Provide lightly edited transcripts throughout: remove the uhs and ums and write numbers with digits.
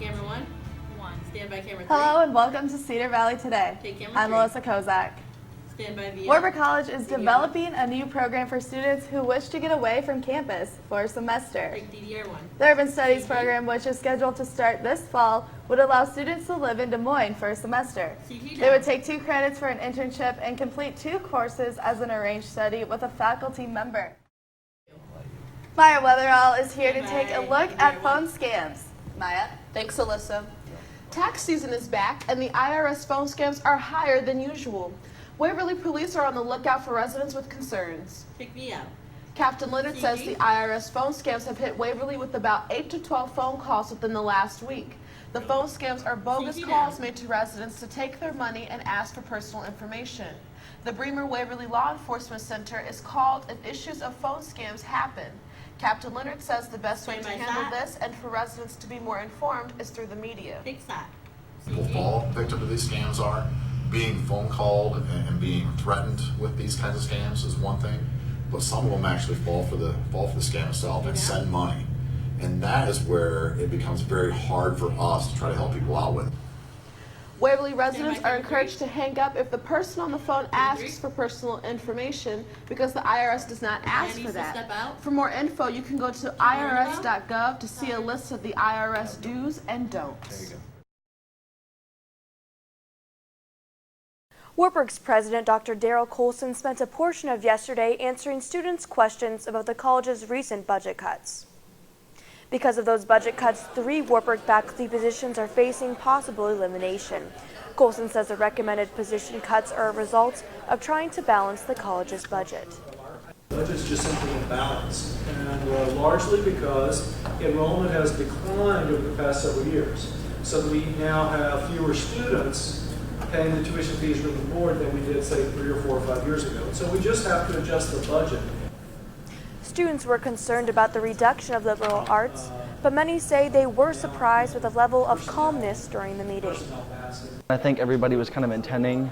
camera one. Stand by camera three. Hello and welcome to Cedar Valley Today. Take camera I'm three. Melissa Kozak. Stand by VO. Warburg College is DDR. developing a new program for students who wish to get away from campus for a semester. Take DDR one. The Urban Studies program, which is scheduled to start this fall, would allow students to live in Des Moines for a semester. CG They would take 2 credits for an internship and complete 2 courses as an arranged study with a faculty member. Maya Weatherall is here to take a look at phone scams. Maya? Thanks, Alyssa. Tax season is back, and the IRS phone scams are higher than usual. Waverly police are on the lookout for residents with concerns. Take me out. Captain Leonard says the IRS phone scams have hit Waverly with about 8 to 12 phone calls within the last week. The phone scams are bogus calls made to residents to take their money and ask for personal information. The Bremer Waverly Law Enforcement Center is called if issues of phone scams happen. Captain Leonard says the best way to handle this and for residents to be more informed is through the media. Take that. People fall victim to these scams are. Being phone called and being threatened with these kinds of scams is one thing, but some of them actually fall for the scam itself and send money. And that is where it becomes very hard for us to try to help people out with. Waverly residents are encouraged to hang up if the person on the phone asks for personal information because the IRS does not ask for that. For more info, you can go to irs.gov to see a list of the IRS do's and don'ts. Warburg's president, Dr. Darrell Colson, spent a portion of yesterday answering students' questions about the college's recent budget cuts. Because of those budget cuts, 3 Warburg faculty positions are facing possible elimination. Colson says the recommended position cuts are a result of trying to balance the college's budget. The budget's just simply imbalanced, and largely because enrollment has declined over the past several years. So we now have fewer students paying the tuition fees from the board than we did, say, 3 or 4 or 5 years ago. So we just have to adjust the budget. Students were concerned about the reduction of liberal arts, but many say they were surprised with the level of calmness during the meeting. I think everybody was kind of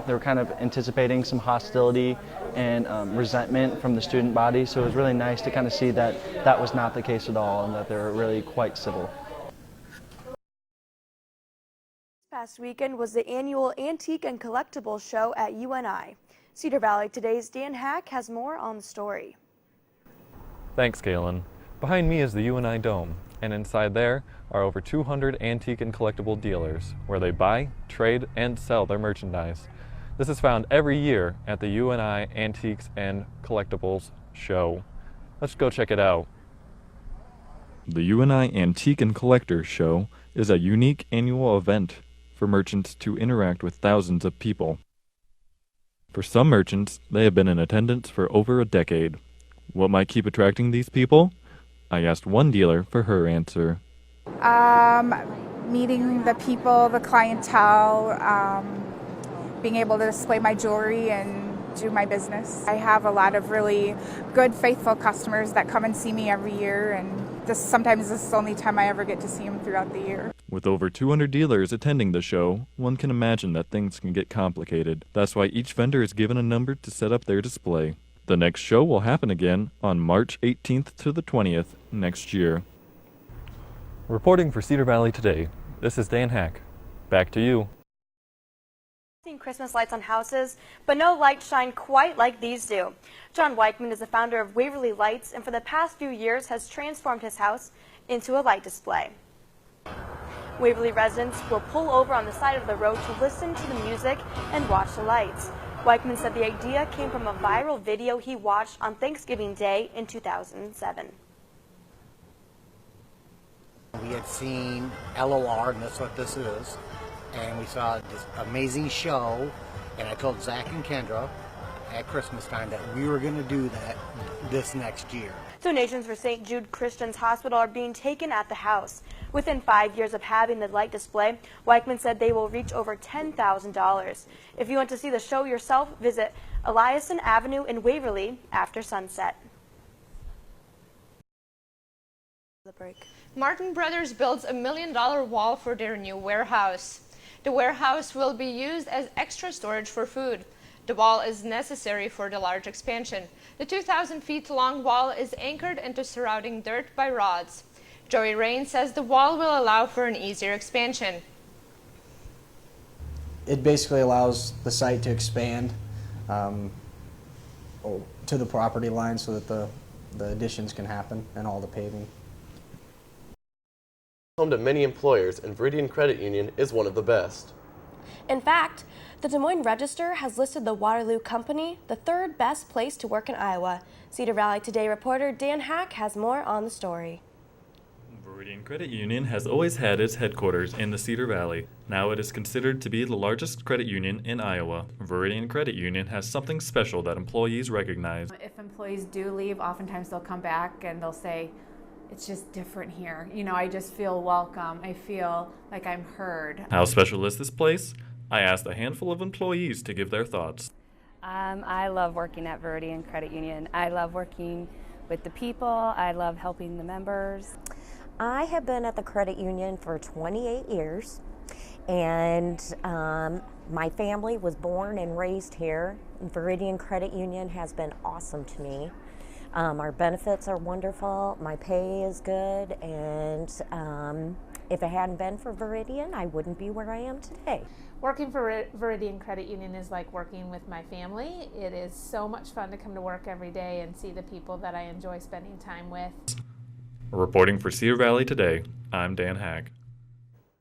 they were kind of anticipating some hostility and resentment from the student body, so it was really nice to kind of see that that was not the case at all and that they were really quite civil. This past weekend was the annual Antique and Collectibles Show at UNI. Cedar Valley Today's Dan Haack has more on the story. Thanks, Galen. Behind me is the UNI Dome, and inside there are over 200 antique and collectible dealers, where they buy, trade, and sell their merchandise. This is found every year at the UNI Antiques and Collectibles Show. Let's go check it out. The UNI Antique and Collectors Show is a unique annual event for merchants to interact with thousands of people. For some merchants, they have been in attendance for over a decade. What might keep attracting these people? I asked one dealer for her answer. Meeting the people, the clientele, being able to display my jewelry and do my business. I have a lot of really good, faithful customers that come and see me every year, and sometimes this is the only time I ever get to see them throughout the year. With over 200 dealers attending the show, one can imagine that things can get complicated. That's why each vendor is given a number to set up their display. The next show will happen again on March 18th to the 20th next year. Reporting for Cedar Valley Today, this is Dan Haack. Back to you. Seen Christmas lights on houses, but no lights shine quite like these do. John Weichman is the founder of Waverly Lights, and for the past few years has transformed his house into a light display. Waverly residents will pull over on the side of the road to listen to the music and watch the lights. Weichman said the idea came from a viral video he watched on Thanksgiving Day in 2007. We had seen LOR, and that's what this is, and we saw this amazing show, and I told Zach and Kendra at Christmas time that we were going to do that this next year. Donations for St. Jude Christian's Hospital are being taken at the house. Within 5 years of having the light display, Weichman said they will reach over $10,000. If you want to see the show yourself, visit Eliason Avenue in Waverly after sunset. The break. Martin Brothers builds $1 million wall for their new warehouse. The warehouse will be used as extra storage for food. The wall is necessary for the large expansion. The 2,000 feet long wall is anchored into surrounding dirt by rods. Joey Rain says the wall will allow for an easier expansion. It basically allows the site to expand to the property line so that the additions can happen and all the paving. Home to many employers, and Veridian Credit Union is one of the best. In fact, the Des Moines Register has listed the Waterloo Company the third best place to work in Iowa. Cedar Valley Today reporter Dan Haack has more on the story. Veridian Credit Union has always had its headquarters in the Cedar Valley. Now it is considered to be the largest credit union in Iowa. Veridian Credit Union has something special that employees recognize. If employees do leave, oftentimes they'll come back and they'll say, it's just different here. You know, I just feel welcome. I feel like I'm heard. How special is this place? I asked a handful of employees to give their thoughts. I love working at Veridian Credit Union. I love working with the people. I love helping the members. I have been at the credit union for 28 years, and my family was born and raised here. Veridian Credit Union has been awesome to me. Our benefits are wonderful, my pay is good, and if it hadn't been for Veridian, I wouldn't be where I am today. Working for Veridian Credit Union is like working with my family. It is so much fun to come to work every day and see the people that I enjoy spending time with. Reporting for Cedar Valley Today, I'm Dan Haack.